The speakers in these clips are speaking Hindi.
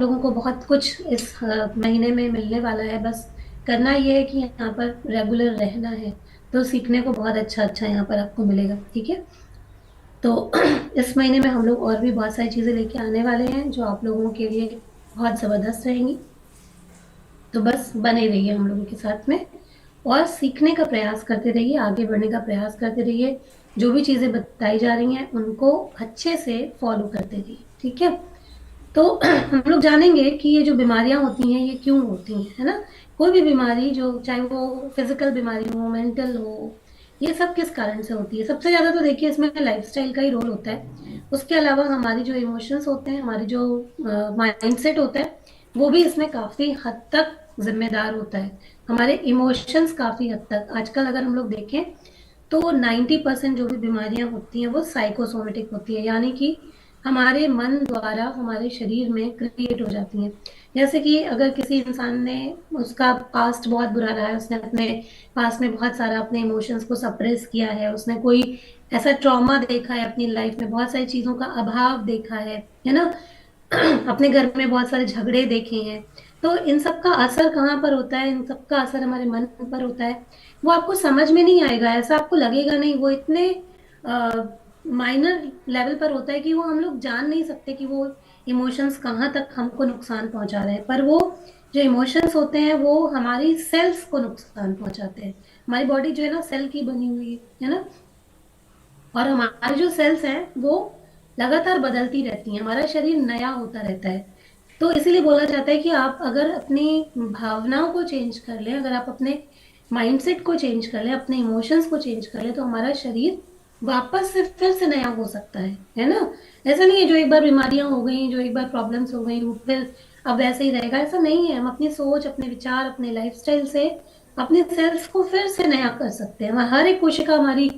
लोगों को बहुत कुछ इस महीने में मिलने वाला है। बस करना ये है कि यहाँ पर रेगुलर रहना है। तो सीखने को बहुत अच्छा अच्छा यहाँ पर आपको मिलेगा। ठीक है। तो इस महीने में हम लोग और भी बहुत सारी चीजें लेके आने वाले हैं जो आप लोगों के लिए बहुत जबरदस्त रहेंगी। तो बस बने रहिए हम लोगों के साथ में और सीखने का प्रयास करते रहिए, आगे बढ़ने का प्रयास करते रहिए। जो भी चीजें बताई जा रही हैं उनको अच्छे से फॉलो करते रहिए। ठीक है। तो हम लोग जानेंगे कि ये जो बीमारियां होती हैं ये क्यों होती हैं, है ना। कोई भी बीमारी, जो चाहे वो फिजिकल बीमारी हो, मेंटल हो, ये सब किस कारण से होती है? सबसे ज्यादा तो देखिए इसमें लाइफस्टाइल का ही रोल होता है। उसके अलावा हमारी जो इमोशंस होते हैं, हमारी जो माइंडसेट होता है, वो भी इसमें काफी हद तक जिम्मेदार होता है। हमारे इमोशंस काफी हद तक, आजकल अगर हम लोग देखें तो 90% जो भी बीमारियां होती हैं वो साइकोसोमेटिक होती है, यानी कि हमारे मन द्वारा हमारे शरीर में क्रिएट हो जाती हैं। जैसे कि अगर किसी इंसान ने, उसका पास्ट बहुत बुरा रहा है, उसने अपने पास्ट में बहुत सारा अपने इमोशंस को सप्रेस किया है, उसने कोई ऐसा ट्रॉमा देखा है अपनी लाइफ में, बहुत सारी चीजों का अभाव देखा है ना। अपने घर में बहुत सारे झगड़े देखे हैं। तो इन सब का असर कहाँ पर होता है? इन सब का असर हमारे मन पर होता है। वो आपको समझ में नहीं आएगा, ऐसा आपको लगेगा नहीं, वो इतने माइनर लेवल पर होता है कि वो हम लोग जान नहीं सकते कि वो इमोशंस कहाँ तक हमको नुकसान पहुंचा रहे हैं। पर वो जो इमोशंस होते हैं वो हमारी सेल्स को नुकसान पहुंचाते हैं। हमारी बॉडी जो है ना, सेल की बनी हुई है ना। और हमारी जो सेल्स हैं वो लगातार बदलती रहती हैं, हमारा शरीर नया होता रहता है। तो इसीलिए बोला जाता है कि आप अगर अपनी भावनाओं को चेंज कर लें, अगर आप अपने माइंडसेट को चेंज कर लें, अपने इमोशंस को चेंज कर लें, तो हमारा शरीर वापस से फिर से नया हो सकता है ना। ऐसा नहीं है जो एक बार बीमारियां हो गई, जो एक बार प्रॉब्लम्स हो गई, वो फिर अब वैसे ही रहेगा, ऐसा नहीं है। हम अपनी सोच, अपने विचार, अपने लाइफस्टाइल से अपने सेल्स को फिर से नया कर सकते हैं। हर एक कोशिका हमारी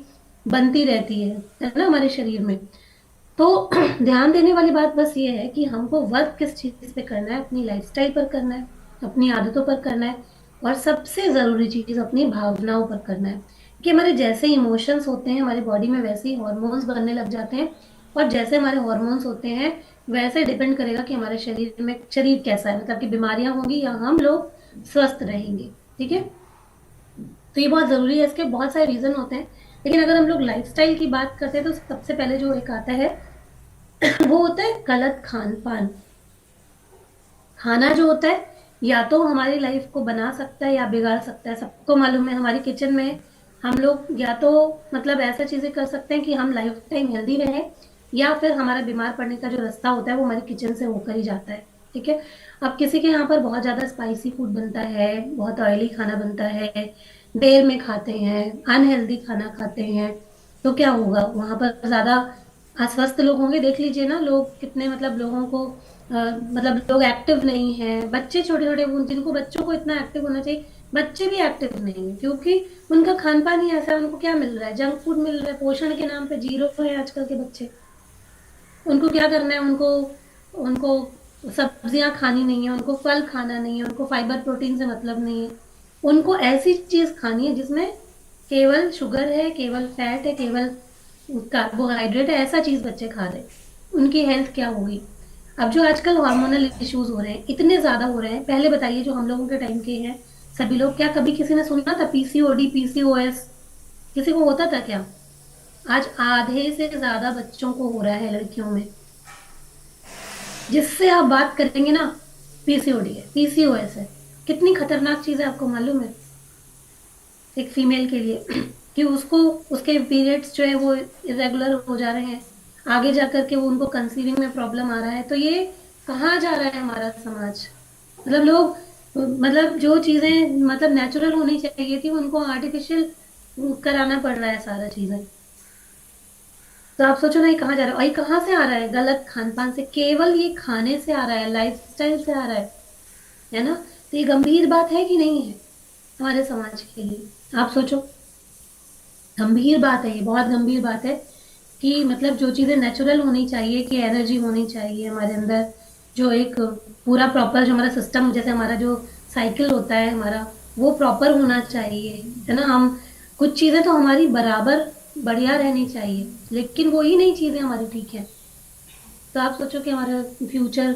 बनती रहती है ना हमारे शरीर में। तो ध्यान देने वाली बात बस ये है कि हमको वर्क किस चीज पे करना है, अपनी लाइफस्टाइल पर करना है, अपनी आदतों पर करना है, और सबसे जरूरी चीज अपनी भावनाओं पर करना है। कि हमारे जैसे इमोशंस होते हैं हमारी बॉडी में, वैसे ही हॉर्मोन्स बनने लग जाते हैं। और जैसे हमारे हॉर्मोन्स होते हैं वैसे डिपेंड करेगा कि हमारे शरीर में शरीर कैसा है, मतलब कि बीमारियां होंगी या हम लोग स्वस्थ रहेंगे। ठीक है। तो ये बहुत जरूरी है, इसके बहुत सारे रीजन होते हैं। लेकिन अगर हम लोग लाइफस्टाइल की बात करते हैं तो सबसे पहले जो एक आता है वो होता है गलत खान पान। खाना जो होता है या तो हमारी लाइफ को बना सकता है या बिगाड़ सकता है। सबको मालूम है हमारी किचन में हम लोग या तो मतलब ऐसा चीजें कर सकते हैं कि हम लाइफ टाइम हेल्दी रहें, या फिर हमारा बीमार पड़ने का जो रास्ता होता है वो हमारी किचन से होकर ही जाता है। ठीक है। अब किसी के यहाँ पर बहुत ज्यादा स्पाइसी फूड बनता है, बहुत ऑयली खाना बनता है, देर में खाते हैं, अनहेल्दी खाना खाते हैं, तो क्या होगा? वहां पर ज्यादा अस्वस्थ लोग होंगे। देख लीजिए ना, लोग कितने, मतलब लोगों को मतलब लोग एक्टिव नहीं है। बच्चे छोटे छोटे, जिनको बच्चों को इतना एक्टिव होना चाहिए, बच्चे भी एक्टिव नहीं है, क्योंकि उनका खान पान ही ऐसा है। उनको क्या मिल रहा है? जंक फूड मिल रहा है। पोषण के नाम पे जीरो है आजकल के बच्चे। उनको क्या करना है? उनको उनको सब्जियां खानी नहीं है, उनको फल खाना नहीं है, उनको फाइबर प्रोटीन से मतलब नहीं है। उनको ऐसी चीज खानी है जिसमें केवल शुगर है, केवल फैट है, केवल कार्बोहाइड्रेट है। ऐसा चीज बच्चे खा रहे हैं, उनकी हेल्थ क्या होगी? अब जो आजकल हार्मोनल इश्यूज हो रहे हैं, इतने ज्यादा हो रहे हैं। पहले बताइए, जो हम लोगों के टाइम के हैं सभी लोग, क्या कभी किसी ने सुना था पीसीओडी, पीसीओएस? किसी को होता था क्या? आज आधे से ज्यादा बच्चों को हो रहा है, लड़कियों में। जिससे आप बात करेंगे ना, पीसीओडी है, पीसीओएस है। कितनी खतरनाक चीज है, आपको मालूम है? एक फीमेल के लिए कि उसको, उसके पीरियड्स जो है वो इरेगुलर हो जा रहे हैं, आगे जाकर के वो उनको कंसीविंग में प्रॉब्लम आ रहा है। तो ये कहाँ जा रहा है हमारा समाज? मतलब लोग, मतलब जो चीजें मतलब नेचुरल होनी चाहिए थी उनको आर्टिफिशियल कराना पड़ रहा है सारा चीजें। तो आप सोचो ना, ये कहाँ जा रहा है? और ये कहाँ से आ रहा है? गलत खान पान से। केवल ये खाने से आ रहा है, लाइफस्टाइल से आ रहा है ना। तो ये गंभीर बात है कि नहीं है हमारे समाज के लिए? आप सोचो, गंभीर बात है, ये बहुत गंभीर बात है। कि मतलब जो चीजें नेचुरल होनी चाहिए, कि एनर्जी होनी चाहिए हमारे अंदर, जो एक पूरा प्रॉपर, जो हमारा सिस्टम, जैसे हमारा जो साइकिल होता है हमारा, वो प्रॉपर होना चाहिए, है ना। हम कुछ चीजें तो हमारी बराबर बढ़िया रहनी चाहिए, लेकिन वो ही नहीं चीजें हमारी ठीक है। तो आप सोचो कि हमारा फ्यूचर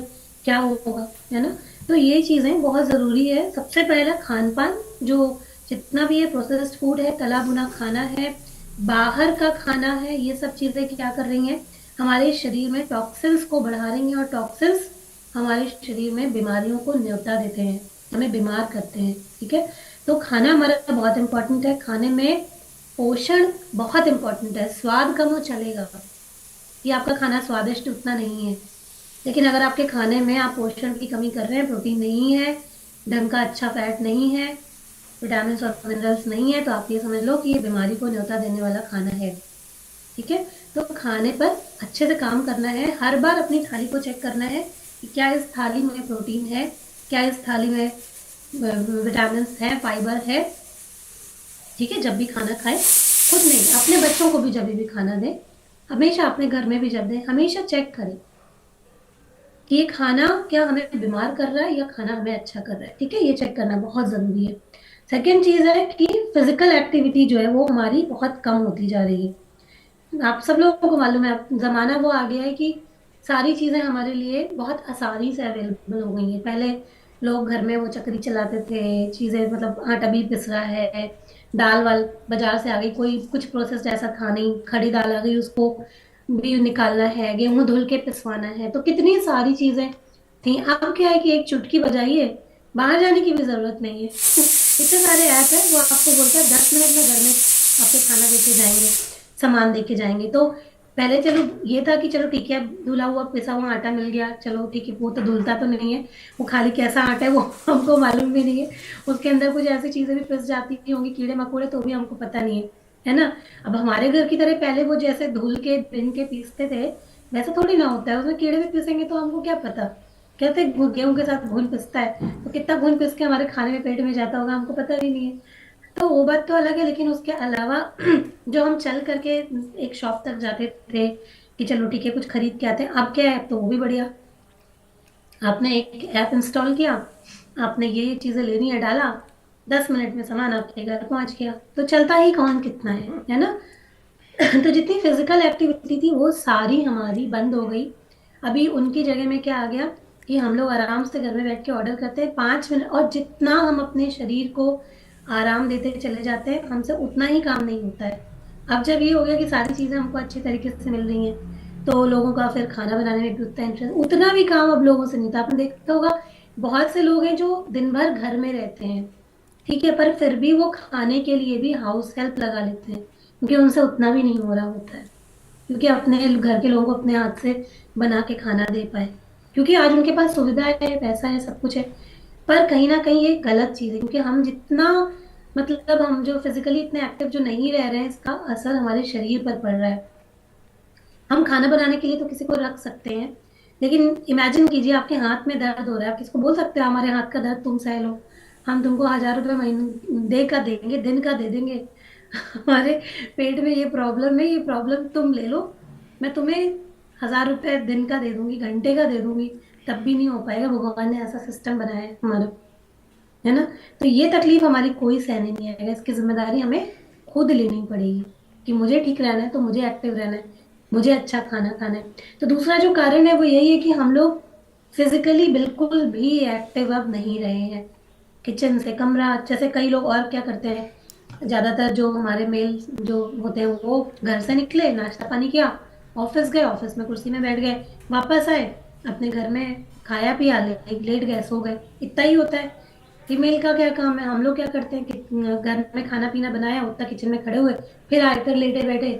क्या होगा, है ना। तो ये चीजें बहुत जरूरी है। सबसे पहला खान पान, जो जितना भी ये प्रोसेस्ड फूड है, तला भुना खाना है, बाहर का खाना है, ये सब चीजें क्या कर रही हैं, हमारे शरीर में टॉक्सिन्स को बढ़ा रही हैं, और टॉक्सिन्स हमारे शरीर में बीमारियों को न्योता देते हैं, हमें बीमार करते हैं। ठीक है, तो खाना हमारा बहुत इंपॉर्टेंट है। खाने में पोषण बहुत इंपॉर्टेंट है। स्वाद कम हो चलेगा कि आपका खाना स्वादिष्ट उतना नहीं है, लेकिन अगर आपके खाने में आप पोषण की कमी कर रहे हैं, प्रोटीन नहीं है, ढंग का अच्छा फैट नहीं है, विटामिन और मिनरल्स नहीं है, तो आप ये समझ लो कि ये बीमारी को न्योता देने वाला खाना है। ठीक है, तो खाने पर अच्छे से काम करना है। हर बार अपनी थाली को चेक करना है कि क्या इस थाली में प्रोटीन है, क्या इस थाली में विटामिन है, फाइबर है। ठीक है, जब भी खाना खाए, खुद नहीं, अपने बच्चों को भी जब भी खाना दें, हमेशा अपने घर में भी जब दें, हमेशा चेक करें कि ये खाना क्या हमें बीमार कर रहा है या खाना हमें अच्छा कर रहा है। ठीक है, ये चेक करना बहुत जरूरी है। सेकेंड चीज है कि फिजिकल एक्टिविटी जो है वो हमारी बहुत कम होती जा रही है। आप सब लोगों को मालूम है, अब जमाना वो आ गया है कि सारी चीजें हमारे लिए बहुत आसानी से अवेलेबल हो गई हैं। पहले लोग घर में वो चक्री चलाते थे, चीजें मतलब आटा भी पिस रहा है, दाल वाल बाजार से आ गई, कोई कुछ प्रोसेस ऐसा था नहीं, खड़ी दाल आ गई, उसको भी निकालना है, गेहूं धुल के पिसवाना है, तो कितनी सारी चीजें थी। अब क्या है कि एक चुटकी बजाइए, बाहर जाने की भी जरूरत नहीं है। इतने सारे ऐप है, वो आपको बोलते हैं 10 मिनट में घर में आपके खाना देके जाएंगे, सामान देके जाएंगे। तो पहले चलो ये था कि चलो ठीक है, धुला हुआ पिसा हुआ आटा मिल गया, चलो ठीक है, वो तो धुलता तो नहीं है, वो खाली कैसा आटा है वो हमको मालूम भी नहीं है, उसके अंदर कुछ ऐसी चीजें भी पिस जाती होंगी, कीड़े मकोड़े, तो भी हमको पता नहीं है ना। अब हमारे घर की तरह पहले वो जैसे धुल के बिन के पीसते थे, वैसा थोड़ी ना होता है, उसमें कीड़े भी पिसेंगे तो हमको क्या पता। कहते हैं गेहूं के साथ घुन पिसता है, तो कितना घुन पिस के हमारे खाने में पेट में जाता होगा हमको पता भी नहीं है। तो वो बात तो अलग है, लेकिन उसके अलावा जो हम चल करके एक शॉप तक जाते थे कि चलो ठीक है कुछ खरीद के आते हैं, अब क्या है, तो वो भी बढ़िया, आपने एक ऐप इंस्टॉल किया, आपने ये चीजें लेनी है डाला, 10 मिनट में सामान आपके घर पहुंच गया। तो चलता ही कौन कितना है ना। तो जितनी फिजिकल एक्टिविटी थी वो सारी हमारी बंद हो गई। अभी उनकी जगह में क्या आ गया कि हम लोग आराम से घर में बैठ के ऑर्डर करते हैं, 5 मिनट, और जितना हम अपने शरीर को आराम देते चले जाते हैं, हमसे उतना ही काम नहीं होता है। अब जब ये हो गया कि सारी चीजें हमको अच्छे तरीके से मिल रही हैं, तो लोगों का फिर खाना बनाने में भी उतना इंटरेस्ट, उतना भी काम अब लोगों से नहीं था। आपने देखा होगा बहुत से लोग हैं जो दिन भर घर में रहते हैं, ठीक है, पर फिर भी वो खाने के लिए भी हाउस हेल्प लगा लेते हैं, क्योंकि उनसे उतना भी नहीं हो रहा होता है, क्योंकि अपने घर के लोगों को अपने हाथ से बना के खाना दे पाए, क्योंकि आज उनके पास सुविधा है, पैसा है, सब कुछ है। पर कहीं ना कहीं ये गलत चीज है, क्योंकि हम जितना मतलब हम जो फिजिकली इतने एक्टिव जो नहीं रह रहे हैं, इसका असर हमारे शरीर पर पड़ रहा है। हम खाना बनाने के लिए तो किसी को रख सकते हैं, लेकिन इमेजिन कीजिए आपके हाथ में दर्द हो रहा है, आप किसको बोल सकते हो हमारे हाथ का दर्द तुम सह लो, हम तुमको 1000 रुपये महीने दे का देंगे, दिन का दे देंगे। हमारे पेट में ये प्रॉब्लम है, ये प्रॉब्लम तुम ले लो, मैं तुम्हें 1000 रुपये दिन का दे दूंगी, घंटे का दे दूंगी, तब भी नहीं हो पाएगा। भगवान ने ऐसा सिस्टम बनाया है हमारा, है ना। तो ये तकलीफ हमारी कोई सहने नहीं आएगा, इसकी जिम्मेदारी हमें खुद लेनी पड़ेगी कि मुझे ठीक रहना है तो मुझे एक्टिव रहना है, मुझे अच्छा खाना खाना है। तो दूसरा जो कारण है वो यही है कि हम लोग फिजिकली बिल्कुल भी एक्टिव अब नहीं रहे हैं। किचन से कमरा, जैसे कई लोग और क्या करते हैं, ज्यादातर जो हमारे मेल जो होते हैं वो घर से निकले, नाश्ता पानी किया, ऑफिस गए, ऑफिस में कुर्सी में बैठ गए, वापस आए, अपने घर में खाया पिया, लेट गए, सो गए, इतना ही होता है। फीमेल का क्या काम है, हम लोग क्या करते हैं कि घर में खाना पीना बनाया, उतना किचन में खड़े हुए, फिर आए, फिर लेटे बैठे,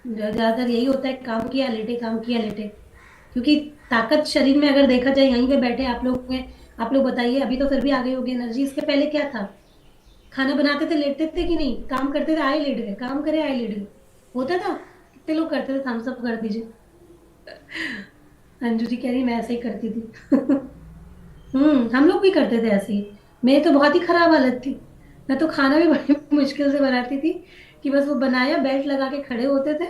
ज्यादातर यही होता है, काम किया लेटे, काम किया लेटे। क्योंकि ताकत शरीर में अगर देखा जाए, यहीं पे बैठे आप लोग में, आप लोग बताइए, अभी तो फिर भी आ गई होगी एनर्जी, इसके पहले क्या था, खाना बनाते थे लेटते थे कि नहीं, काम करते थे आए लेट गए, काम करे आए लेट गए, होता था। कितने लोग करते थे, थम्स अप कर दीजिए। अंजू जी कह रही मैं ऐसे ही करती थी। हम लोग भी करते थे ऐसे ही। मेरी तो बहुत ही खराब हालत थी, मैं तो खाना भी बड़ी मुश्किल से बनाती थी, कि बस वो बनाया, बेल्ट लगा के खड़े होते थे,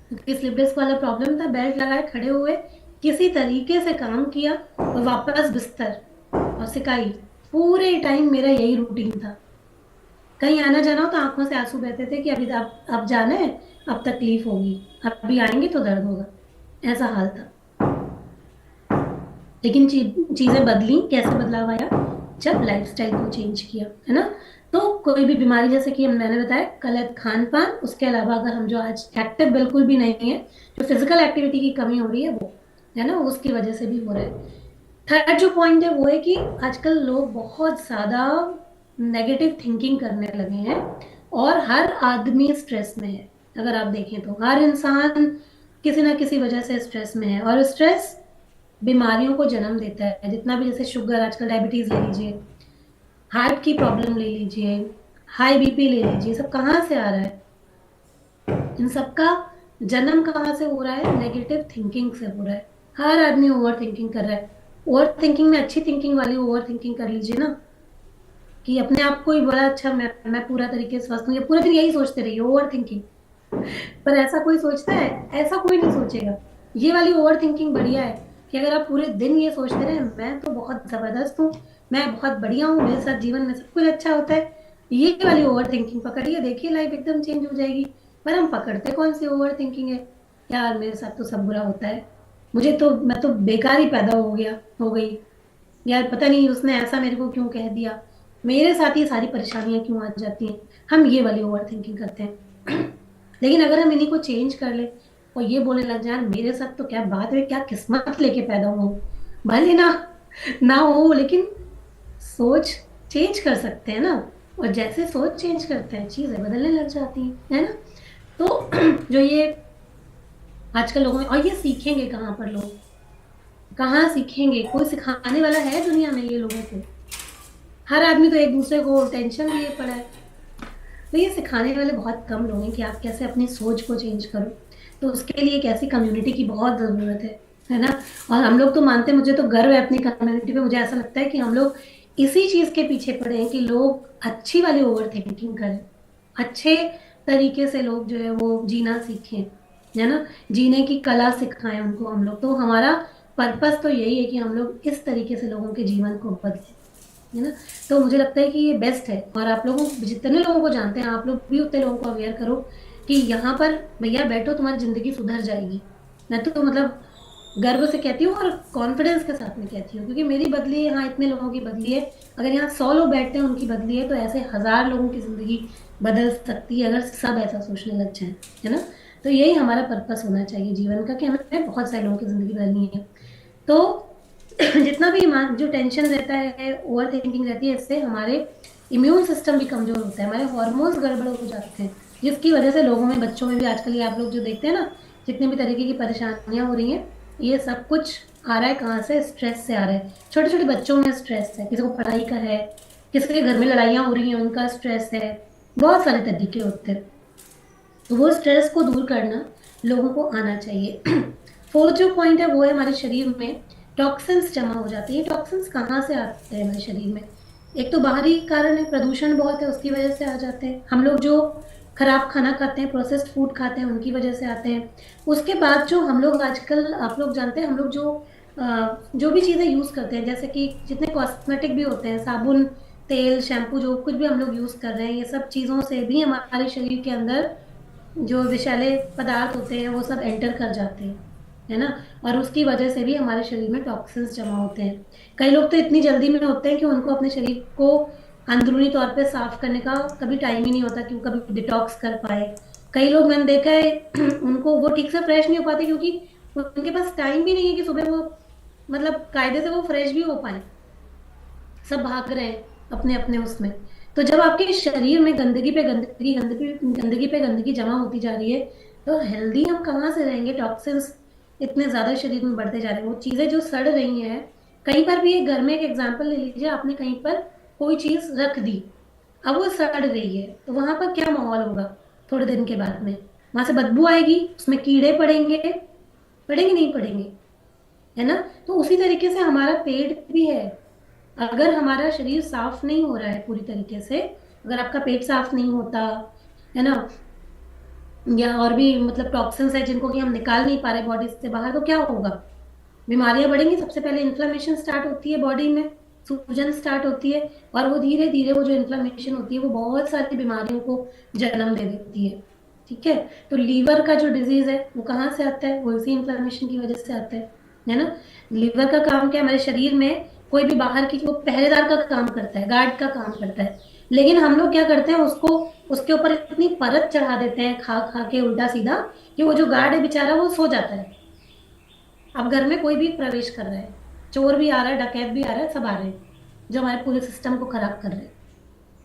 क्योंकि स्लिप डिस्क वाला प्रॉब्लम था, बेल्ट लगाए खड़े हुए, किसी तरीके से काम किया, और वापस बिस्तर और सिकाई, पूरे टाइम मेरा यही रूटीन था। कहीं आना जाना हो तो आंखों से आंसू बहते थे कि अभी अब जाना है, अब तकलीफ होगी, अभी आएंगे तो दर्द होगा, ऐसा हाल था। लेकिन चीजें बदली, कैसे बदलाव आया? जब लाइफस्टाइल को चेंज किया, है ना। तो कोई भी बीमारी, जैसे कि मैंने बताया, गलत खान पान, उसके अलावा अगर हम जो आज एक्टिव बिल्कुल भी नहीं है, जो फिजिकल एक्टिविटी की कमी हो रही है वो, है ना, उसकी वजह से भी हो रहा है। थर्ड जो पॉइंट है वो है कि आजकल लोग बहुत ज्यादा नेगेटिव थिंकिंग करने लगे हैं, और हर आदमी स्ट्रेस में है। अगर आप देखें तो हर इंसान किसी ना किसी वजह से स्ट्रेस में है, और स्ट्रेस बीमारियों को जन्म देता है। जितना भी, जैसे शुगर, आजकल डायबिटीज ले लीजिए, हार्ट की प्रॉब्लम ले लीजिए, हाई बीपी ले लीजिए, सब कहाँ से आ रहा है? इन सब का जन्म कहाँ से हो रहा है? नेगेटिव थिंकिंग से हो रहा है। हर आदमी ओवर थिंकिंग कर रहा है। ओवर थिंकिंग में अच्छी थिंकिंग वाली ओवर थिंकिंग कर लीजिए ना, कि अपने आप को ही बड़ा अच्छा, मैं पूरा तरीके से स्वस्थ हूँ, ये पूरे दिन यही सोचते रहिए, ओवर थिंकिंग। पर ऐसा कोई सोचता है? ऐसा कोई नहीं सोचेगा। ये वाली ओवर थिंकिंग बढ़िया है, कि अगर आप पूरे दिन ये सोचते रहे मैं तो बहुत जबरदस्त हूँ, मैं बहुत बढ़िया हूँ, मेरे साथ जीवन में सब कुछ अच्छा होता है, ये वाली ओवर थिंकिंग पकड़िए, देखिए लाइफ एकदम चेंज हो जाएगी। पर हम पकड़ते कौन सी ओवर थिंकिंग है? यार मेरे साथ तो सब बुरा होता है, मुझे तो, मैं तो बेकार ही पैदा हो गई, यार पता नहीं उसने ऐसा मेरे को क्यों कह दिया, मेरे साथ ये सारी परेशानियां क्यों आ जाती हैं। हम ये वाली ओवर थिंकिंग करते हैं। लेकिन अगर हम इन्हीं को चेंज कर ले, और ये बोलने लग जाए, मेरे साथ तो क्या बात है, क्या किस्मत लेके पैदा हुआ हूं, भले ना हो, लेकिन सोच चेंज कर सकते हैं ना। और जैसे सोच चेंज करते हैं, चीजें बदलने लग जाती हैं, है ना। तो जो ये आजकल लोगों में, और ये सीखेंगे कहाँ पर लोग? कहाँ सीखेंगे? कोई सिखाने वाला है दुनिया में ये लोगों को? हर आदमी तो एक दूसरे को टेंशन लिए पड़ा है। तो ये सिखाने वाले बहुत कम लोग हैं कि आप कैसे अपनी सोच को चेंज करो। तो उसके लिए एक ऐसी कम्युनिटी की बहुत जरूरत है ना। और हम लोग तो मानते हैं, मुझे तो गर्व है अपनी कम्युनिटी पे, मुझे ऐसा लगता है कि हम लोग इसी चीज के पीछे पड़े हैं, कि लोग अच्छी वाली ओवर थिंकिंग करें, अच्छे तरीके से लोग जो है वो जीना सीखें, है ना। जीने की कला सिखाएं उनको हम लोग। तो हमारा पर्पस तो यही है कि हम लोग इस तरीके से लोगों के जीवन को बदलें, है ना। तो मुझे लगता है कि ये बेस्ट है। और आप लोगों, जितने लोगों को जानते हैं, आप लोग भी उतने लोगों को अवेयर करो कि यहाँ पर भैया बैठो, तुम्हारी जिंदगी सुधर जाएगी। मैं तो मतलब गर्व से कहती हूँ, और कॉन्फिडेंस के साथ में कहती हूँ, क्योंकि मेरी बदली है, यहाँ इतने लोगों की बदली है। अगर यहाँ 100 लोग बैठते हैं उनकी बदली है, तो ऐसे 1000 लोगों की जिंदगी बदल सकती है, अगर सब ऐसा सोचने लग जाए, है ना। तो यही हमारा पर्पस होना चाहिए जीवन का, कि हमें बहुत सारे लोगों की जिंदगी बदलनी है। तो जितना भी जो टेंशन रहता है, ओवर थिंकिंग रहती है, इससे हमारे इम्यून सिस्टम भी कमजोर होता है, हमारे हॉर्मोन्स गड़बड़ हो जाते हैं, जिसकी वजह से लोगों में, बच्चों में भी आजकल ये आप लोग जो देखते हैं ना, जितने भी तरीके की परेशानियां हो रही हैं, ये सब कुछ आ रहा है कहाँ से? स्ट्रेस से आ रहा है। छोटे छोटे बच्चों में स्ट्रेस है, किसी को पढ़ाई का है, किसी के घर में लड़ाइयाँ हो रही हैं उनका स्ट्रेस है, बहुत सारे तरीके होते हैं। तो वो स्ट्रेस को दूर करना लोगों को आना चाहिए। फोर्थ जो पॉइंट है वो है, हमारे शरीर में टॉक्सिन्स जमा हो जाते हैं। टॉक्सिन्स कहाँ से आते हैं हमारे शरीर में? एक तो बाहरी कारण है, प्रदूषण बहुत है, उसकी वजह से आ जाते हैं। हम लोग जो खराब खाना खाते हैं, प्रोसेस्ड फूड खाते हैं, उनकी वजह से आते हैं। उसके बाद जो हम लोग आजकल, आप लोग जानते हैं, हम लोग जो भी चीज़ें यूज़ करते हैं, जैसे कि जितने कॉस्मेटिक भी होते हैं, साबुन, तेल, शैम्पू, जो कुछ भी हम लोग यूज़ कर रहे हैं, ये सब चीज़ों से भी हमारे शरीर के अंदर जो विषैले पदार्थ होते हैं वो सब एंटर कर जाते हैं, है ना। और उसकी वजह से भी हमारे शरीर में टॉक्सिन्स जमा होते हैं। कई लोग तो इतनी जल्दी में होते हैं कि उनको अपने शरीर को अंदरूनी तौर पे साफ करने का कभी टाइम ही नहीं होता कि वो कभी डिटॉक्स कर पाए। कई लोग मैंने देखा है उनको वो ठीक से फ्रेश नहीं हो पाते, क्योंकि उनके पास टाइम भी नहीं है कि सुबह वो, मतलब कायदे से वो फ्रेश भी हो पाए। सब भाग रहे हैं अपने अपने उसमें। तो जब आपके शरीर में गंदगी पे गंदगी, गंदगी पे गंदगी जमा होती जा रही है, तो हेल्दी हम कहाँ से रहेंगे? टॉक्सिन्स इतने ज्यादा शरीर में बढ़ते जा रहे हैं, वो चीजें जो सड़ रही हैं। कहीं पर भी, एक घर में एक एग्जांपल ले लीजिए, आपने कहीं पर कोई चीज रख दी, अब वो सड़ रही है, तो वहां पर क्या माहौल होगा? थोड़े दिन के बाद में वहां से बदबू आएगी, उसमें कीड़े पड़ेंगे, पड़ेंगे नहीं पड़ेंगे, है ना। तो उसी तरीके से हमारा पेट भी है। अगर हमारा शरीर साफ नहीं हो रहा है पूरी तरीके से, अगर आपका पेट साफ नहीं होता, है ना, या और भी मतलब टॉक्सिन्स है जिनको कि हम निकाल नहीं पा रहे बॉडी से बाहर, तो क्या होगा? बीमारियां बढ़ेंगी। सबसे पहले इन्फ्लेमेशन स्टार्ट होती है बॉडी में, सूजन स्टार्ट होती है, और वो धीरे धीरे, वो जो इन्फ्लेमेशन होती है वो बहुत सारी बीमारियों को जन्म दे देती है। ठीक है। तो लीवर का जो डिजीज है वो कहाँ से आता है? वो इसी इन्फ्लेमेशन की वजह से आता है। है ना। लीवर का काम क्या है, हमारे शरीर में कोई भी बाहर की, वो पहरेदार का काम करता है, गार्ड का काम करता है। लेकिन हम लोग क्या करते हैं, उसको उसके ऊपर इतनी परत चढ़ा देते हैं खा खा के उल्टा सीधा, कि वो जो गार्ड है बेचारा वो सो जाता है। अब घर में कोई भी प्रवेश कर रहा है, चोर भी आ रहा है, डकैत भी आ रहा है, सब आ रहे हैं, जो हमारे पूरे सिस्टम को खराब कर रहे हैं,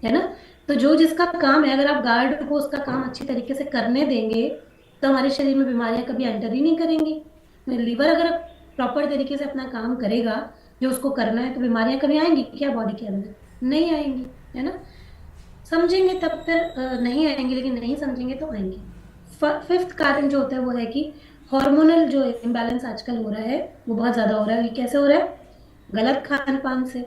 है ना। तो जो जिसका काम है, अगर आप गार्ड को उसका काम अच्छी तरीके से करने देंगे, तो हमारे शरीर में बीमारियां कभी एंटर ही नहीं करेंगी। लीवर अगर प्रॉपर तरीके से अपना काम करेगा, जो उसको करना है, तो बीमारियां कभी आएंगी क्या बॉडी के अंदर? नहीं आएंगी, है ना। समझेंगे तब फिर नहीं आएंगे, लेकिन नहीं समझेंगे तो आएंगे। फिफ्थ कारण जो होता है वो है कि हार्मोनल जो इम्बैलेंस आजकल हो रहा है वो बहुत ज्यादा हो रहा है। ये कैसे हो रहा है? गलत खान पान से,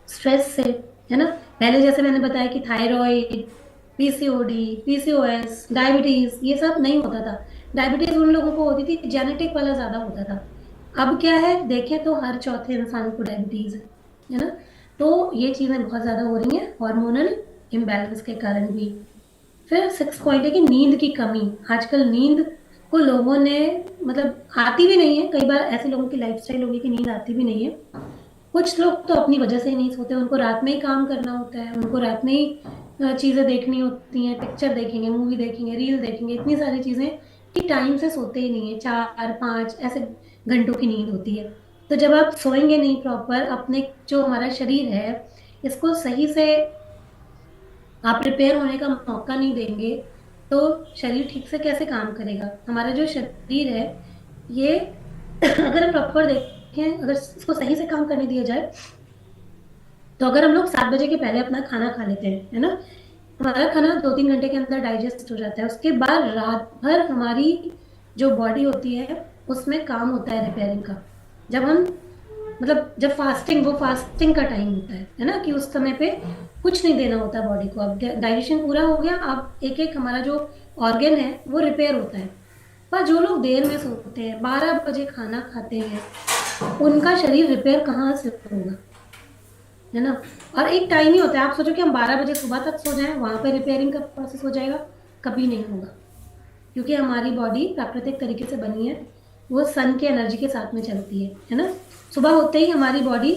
स्ट्रेस से, है ना। पहले जैसे मैंने बताया कि थायराइड, पीसीओडी, पीसीओएस, डायबिटीज, ये सब नहीं होता था। डायबिटीज उन लोगों को होती थी, जेनेटिक वाला ज्यादा होता था। अब क्या है, देखें तो हर चौथे इंसान को डायबिटीज है ना। तो ये चीजें बहुत ज्यादा हो रही हैं हार्मोनल इम्बैलेंस के कारण भी। फिर सिक्स पॉइंट है कि नींद की कमी। आजकल नींद को लोगों ने, मतलब आती भी नहीं है, कई बार ऐसे लोगों की लाइफस्टाइल होगी कि नींद आती भी नहीं है। कुछ लोग तो अपनी वजह से ही नहीं सोते, उनको रात में ही काम करना होता है, उनको रात में ही चीजें देखनी होती हैं, पिक्चर देखेंगे, मूवी देखेंगे, रील देखेंगे, इतनी सारी चीजें कि टाइम से सोते ही नहीं है। 4 5 ऐसे घंटों की नींद होती है। तो जब आप सोएंगे नहीं प्रॉपर, अपने जो हमारा शरीर है इसको सही से आप प्रिपेयर होने का मौका नहीं देंगे, तो शरीर ठीक से कैसे काम करेगा? हमारा जो शरीर है ये अगर हम प्रॉपर देखें, अगर इसको सही से काम करने दिया जाए, तो अगर हम लोग 7 बजे के पहले अपना खाना खा लेते हैं, है ना, हमारा खाना 2 3 घंटे के अंदर डाइजेस्ट हो जाता है। उसके बाद रात भर हमारी जो बॉडी होती है उसमें काम होता है रिपेयरिंग का। जब हम, मतलब जब फास्टिंग, वो फास्टिंग का टाइम होता है ना, कि उस समय पे कुछ नहीं देना होता बॉडी को। अब डाइजेशन पूरा हो गया, अब एक एक हमारा जो ऑर्गन है वो रिपेयर होता है। पर जो लोग देर में सोते हैं, 12 बजे खाना खाते हैं, उनका शरीर रिपेयर कहाँ से होगा, है ना। और एक टाइम ही होता है, आप सोचो कि हम 12 बजे सुबह तक सो जाएं, वहां पर रिपेयरिंग का प्रोसेस हो जाएगा? कभी नहीं होगा, क्योंकि हमारी बॉडी प्राकृतिक तरीके से बनी है, वो सन के एनर्जी के साथ में चलती है ना। सुबह होते ही हमारी बॉडी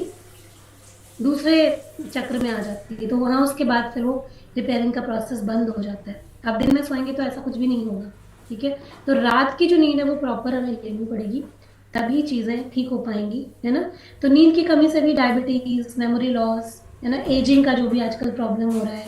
दूसरे चक्र में आ जाती है, तो वहां उसके बाद फिर वो रिपेयरिंग का प्रोसेस बंद हो जाता है। आप दिन में सोएंगे तो ऐसा कुछ भी नहीं होगा, ठीक है। तो रात की जो नींद है वो प्रॉपर हमें लेनी पड़ेगी, तभी चीजें ठीक हो पाएंगी, है ना। तो नींद की कमी से भी डायबिटीज, मेमोरी लॉस, है ना, एजिंग का जो भी आजकल प्रॉब्लम हो रहा है,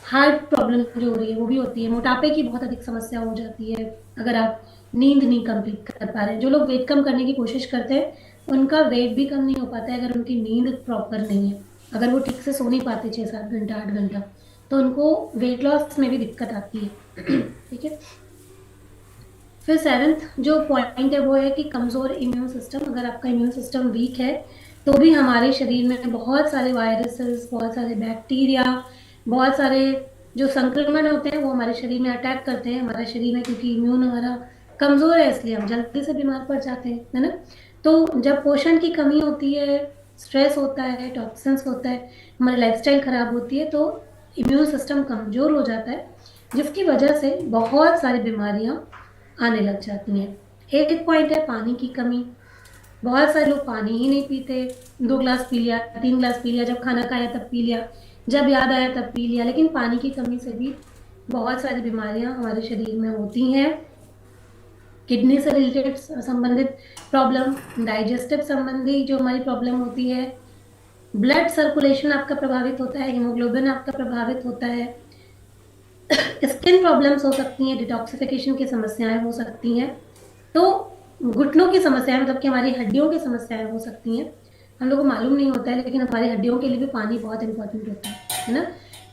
हार्ट प्रॉब्लम जो हो रही है वो भी होती है, मोटापे की बहुत अधिक समस्या हो जाती है अगर आप नींद नहीं कंप्लीट कर पा रहे हैं। जो लोग वेट कम करने की कोशिश करते हैं उनका वेट भी कम नहीं हो पाता है, अगर उनकी नींद प्रॉपर नहीं है। अगर वो ठीक से सो नहीं पाते 6 7 घंटा 8 घंटा, तो उनको वेट लॉस में भी दिक्कत आती है ठीक है। फिर सेवेंथ जो पॉइंट है वो है कि कमजोर इम्यून सिस्टम। अगर आपका इम्यून सिस्टम वीक है तो भी हमारे शरीर में बहुत सारे वायरसेस, बहुत सारे बैक्टीरिया, बहुत सारे जो संक्रमण होते हैं वो हमारे शरीर में अटैक करते हैं हमारे शरीर में, क्योंकि इम्यून हमारा कमजोर है, इसलिए हम जल्दी से बीमार पड़ जाते हैं, है ना। तो जब पोषण की कमी होती है, स्ट्रेस होता है, टॉक्सिन्स होता है, हमारी लाइफस्टाइल खराब होती है, तो इम्यून सिस्टम कमजोर हो जाता है, जिसकी वजह से बहुत सारी बीमारियां आने लग जाती हैं। एक पॉइंट है पानी की कमी। बहुत सारे लोग पानी ही नहीं पीते, 2 ग्लास पी लिया, 3 ग्लास पी लिया, जब खाना खाया तब पी लिया, जब याद आया तब पी लिया, लेकिन पानी की कमी से भी बहुत सारी बीमारियां हमारे शरीर में होती हैं। किडनी से रिलेटेड संबंधित प्रॉब्लम, डाइजेस्टिव संबंधी जो हमारी प्रॉब्लम होती है, ब्लड सर्कुलेशन आपका प्रभावित होता है, हीमोग्लोबिन आपका प्रभावित होता है, स्किन प्रॉब्लम्स हो सकती हैं, डिटॉक्सिफिकेशन की समस्याएं हो सकती हैं, तो घुटनों की समस्याएं, मतलब कि हमारी हड्डियों की समस्याएं हो सकती हैं। हम लोगों को मालूम नहीं होता है, लेकिन हमारी हड्डियों के लिए भी पानी बहुत इंपॉर्टेंट होता है ना।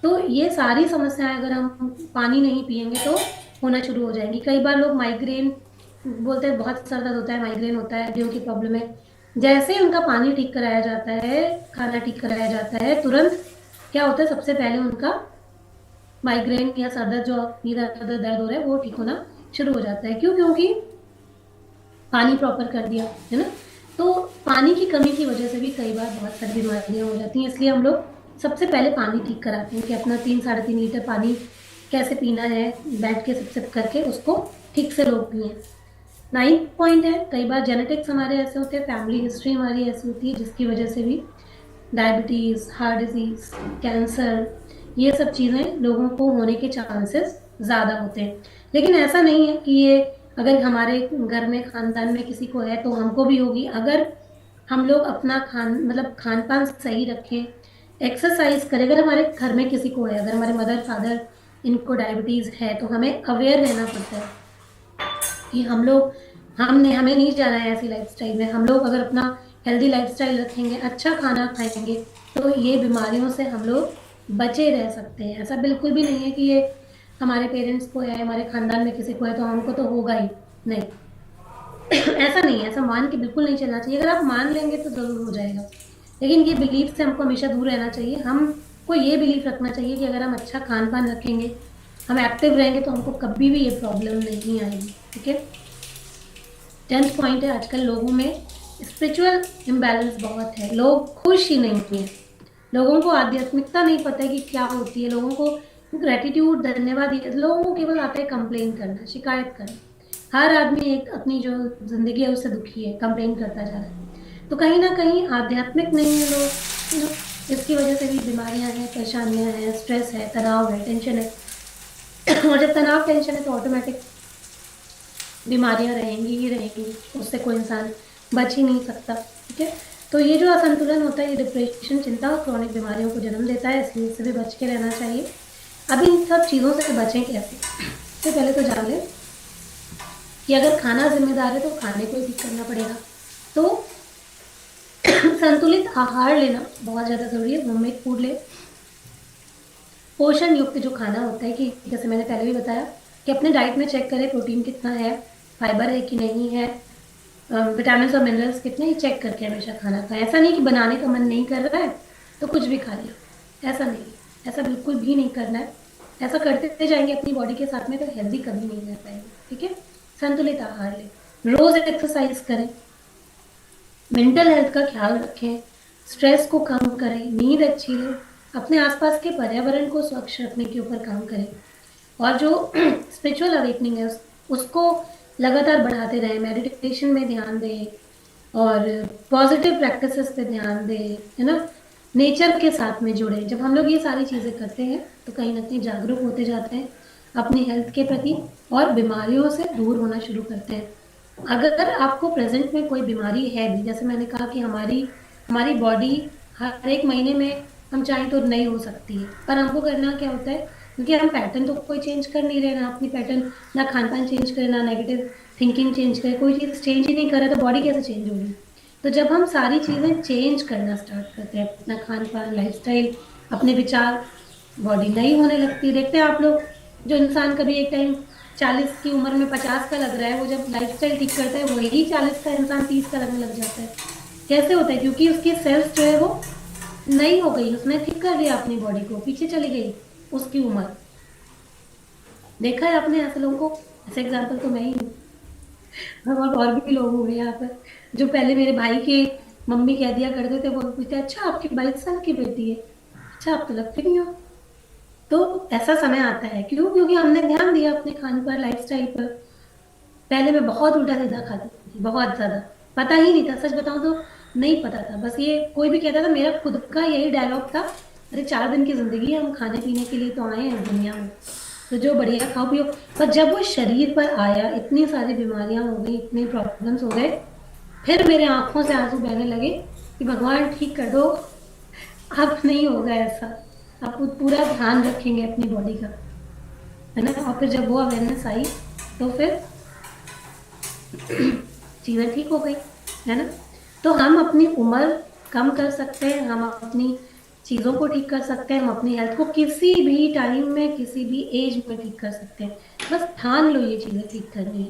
तो ये सारी समस्याएं अगर हम पानी नहीं पियेंगे तो होना शुरू हो जाएंगी। कई बार लोग माइग्रेन बोलते हैं, बहुत सर दर्द होता है, माइग्रेन होता है, हड्डियों की प्रॉब्लम है। जैसे ही उनका पानी ठीक कराया जाता है, खाना ठीक कराया जाता है, तुरंत क्या होता है, सबसे पहले उनका माइग्रेन या सर दर्द, जो दर्द हो रहा है वो ठीक होना शुरू हो जाता है। क्यों? क्योंकि पानी प्रॉपर कर दिया, है ना। तो पानी की कमी की वजह से भी कई बार बहुत सारी बीमारियां हो जाती हैं, इसलिए हम लोग सबसे पहले पानी ठीक कराते हैं कि अपना 3 साढ़े 3 लीटर पानी कैसे पीना है, बैठ के सिप सिप करके उसको ठीक से लोग पिए। नाइन्थ पॉइंट है, कई बार जेनेटिक्स हमारे ऐसे होते हैं, फैमिली हिस्ट्री हमारी ऐसी होती है जिसकी वजह से भी डायबिटीज, हार्ट डिजीज, कैंसर, ये सब चीजें लोगों को होने के चांसेस ज्यादा होते हैं। लेकिन ऐसा नहीं है कि ये अगर हमारे घर में खानदान में किसी को है तो हमको भी होगी। अगर हम लोग अपना खान पान सही रखें, एक्सरसाइज करें, अगर हमारे घर में किसी को है, अगर हमारे मदर फादर इनको डायबिटीज है तो हमें अवेयर रहना पड़ता है कि हम लोग, हमने हमें नहीं जाना है ऐसी लाइफस्टाइल में। हम लोग अगर अपना हेल्दी लाइफस्टाइल रखेंगे, अच्छा खाना खाएंगे, तो ये बीमारियों से हम लोग बचे रह सकते हैं। ऐसा बिल्कुल भी नहीं है कि ये हमारे पेरेंट्स को है, हमारे खानदान में किसी को है तो हमको तो होगा ही नहीं। ऐसा नहीं है, ऐसा मान के बिल्कुल नहीं चलना चाहिए। अगर आप मान लेंगे तो जरूर हो जाएगा, लेकिन ये बिलीफ से हमको हमेशा दूर रहना चाहिए। हमको ये बिलीफ रखना चाहिए कि अगर हम अच्छा खान पान रखेंगे, हम एक्टिव रहेंगे, तो हमको कभी भी ये प्रॉब्लम नहीं आएगी। ठीक है। 10th पॉइंट है, आजकल लोगों में स्पिरिचुअल इम्बैलेंस बहुत है, लोग खुश ही नहीं है, लोगों को आध्यात्मिकता नहीं पता है कि क्या होती है, लोगों को ग्रेटिट्यूड, धन्यवाद, लोगों को केवल आता है कंप्लेन करना, शिकायत करना। हर आदमी एक अपनी जो जिंदगी है उससे दुखी है, कंप्लेन करता जा रहा है। तो कहीं ना कहीं आध्यात्मिक नहीं है लोग, इसकी वजह से भी बीमारियां हैं, परेशानियां हैं, स्ट्रेस है, तनाव है, टेंशन है। और जब तनाव टेंशन है तो ऑटोमेटिक बीमारियां रहेंगी ही रहेंगी, उससे कोई इंसान बच ही नहीं सकता। ठीक है। तो ये जो असंतुलन होता है, ये डिप्रेशन, चिंता और क्रॉनिक बीमारियों को जन्म देता है, इसलिए इससे भी बच के रहना चाहिए। अब इन सब चीज़ों से बचें कैसे, तो पहले तो जान लें कि अगर खाना जिम्मेदार है तो खाने को ही ठीक करना पड़ेगा। तो संतुलित आहार लेना बहुत ज़्यादा ज़रूरी है। होममेड फूड ले, पोषण युक्त जो खाना होता है, कि जैसे मैंने पहले भी बताया कि अपने डाइट में चेक करें प्रोटीन कितना है, फाइबर है कि नहीं है, विटामिन और मिनरल्स कितने, ही चेक करके हमेशा खाना खाएं। ऐसा नहीं कि बनाने का मन नहीं कर रहा है तो कुछ भी खा लिया, ऐसा नहीं, ऐसा बिल्कुल भी नहीं करना है। ऐसा करते जाएंगे अपनी बॉडी के साथ में तो हेल्दी कभी नहीं रह पाएंगे। ठीक है। संतुलित आहार लें, रोज एक्सरसाइज करें, मेंटल हेल्थ का ख्याल रखें, स्ट्रेस को कम करें, नींद अच्छी लें, अपने आसपास के पर्यावरण को स्वच्छ रखने के ऊपर काम करें, और जो स्पिरिचुअल अवेकनिंग है उसको लगातार बढ़ाते रहें, मेडिटेशन में ध्यान दें और पॉजिटिव प्रैक्टिसेस पे ध्यान दें, है ना, नेचर के साथ में जुड़े। जब हम लोग ये सारी चीज़ें करते हैं तो कहीं ना कहीं जागरूक होते जाते हैं अपनी हेल्थ के प्रति और बीमारियों से दूर होना शुरू करते हैं। अगर आपको प्रेजेंट में कोई बीमारी है भी, जैसे मैंने कहा कि हमारी हमारी बॉडी हर एक महीने में हम चाहें तो नई हो सकती है, पर हमको करना क्या होता है, क्योंकि हम पैटर्न तो कोई चेंज कर नहीं रहे ना, अपनी पैटर्न ना खान पान चेंज करें, ना नेगेटिव थिंकिंग चेंज करें, कोई चीज़ चेंज ही नहीं करे तो बॉडी कैसे चेंज होगी। तो जब हम सारी चीज़ें चेंज करना स्टार्ट करते हैं, अपना खान पान, लाइफस्टाइल, अपने विचार, बॉडी नई होने लगती है। देखते हैं आप लोग, जो इंसान कभी एक टाइम 40 की उम्र में 50 का लग रहा है, वो जब लाइफस्टाइल ठीक करता है वही 40 का इंसान 30 का लगने लग जाता है। कैसे होता है? क्योंकि उसकी सेल्स जो है वो नई हो गई, उसने ठीक कर लिया अपनी बॉडी को, पीछे चली गई उसकी उम्र। देखा है आपने ऐसे लोगों को? ऐसे एग्जाम्पल तो मैं ही हूँ, और भी लोग होंगे यहाँ पर, जो पहले मेरे भाई के मम्मी कह दिया करते थे, वो पूछते अच्छा आपकी 22 साल की बेटी है, अच्छा आप तो लगते नहीं हो। तो ऐसा समय आता है, क्यों? क्योंकि हमने ध्यान दिया अपने खान पर, लाइफस्टाइल पर। पहले मैं बहुत उल्टा सीधा खाती थी, बहुत ज्यादा, पता ही नहीं था, सच बताऊं तो नहीं पता था। बस ये कोई भी कहता था, मेरा खुद का यही डायलॉग था, अरे 4 दिन की जिंदगी है, हम खाने पीने के लिए तो आए हैं इस दुनिया में, तो जो बढ़िया खाओ पियो। पर जब वो शरीर पर आया, इतनी सारी बीमारियां हो गई, इतने प्रॉब्लम्स हो गए, फिर मेरे आंखों से आंसू बहने लगे कि भगवान ठीक कर दो, अब नहीं होगा ऐसा, आप पूरा ध्यान रखेंगे अपनी बॉडी का, है ना। और फिर जब वो अवेयरनेस आई तो फिर चीज़ें ठीक हो गई, है ना। तो हम अपनी उम्र कम कर सकते हैं, हम अपनी चीज़ों को ठीक कर सकते हैं, हम अपनी हेल्थ को किसी भी टाइम में, किसी भी एज में ठीक कर सकते हैं। बस ठान लो ये चीज़ें ठीक करनी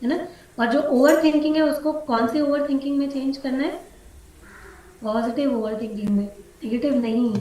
है ना। और जो ओवर थिंकिंग है उसको कौन सी ओवर थिंकिंग में चेंज करना है? पॉजिटिव ओवर थिंकिंग में, नेगेटिव नहीं।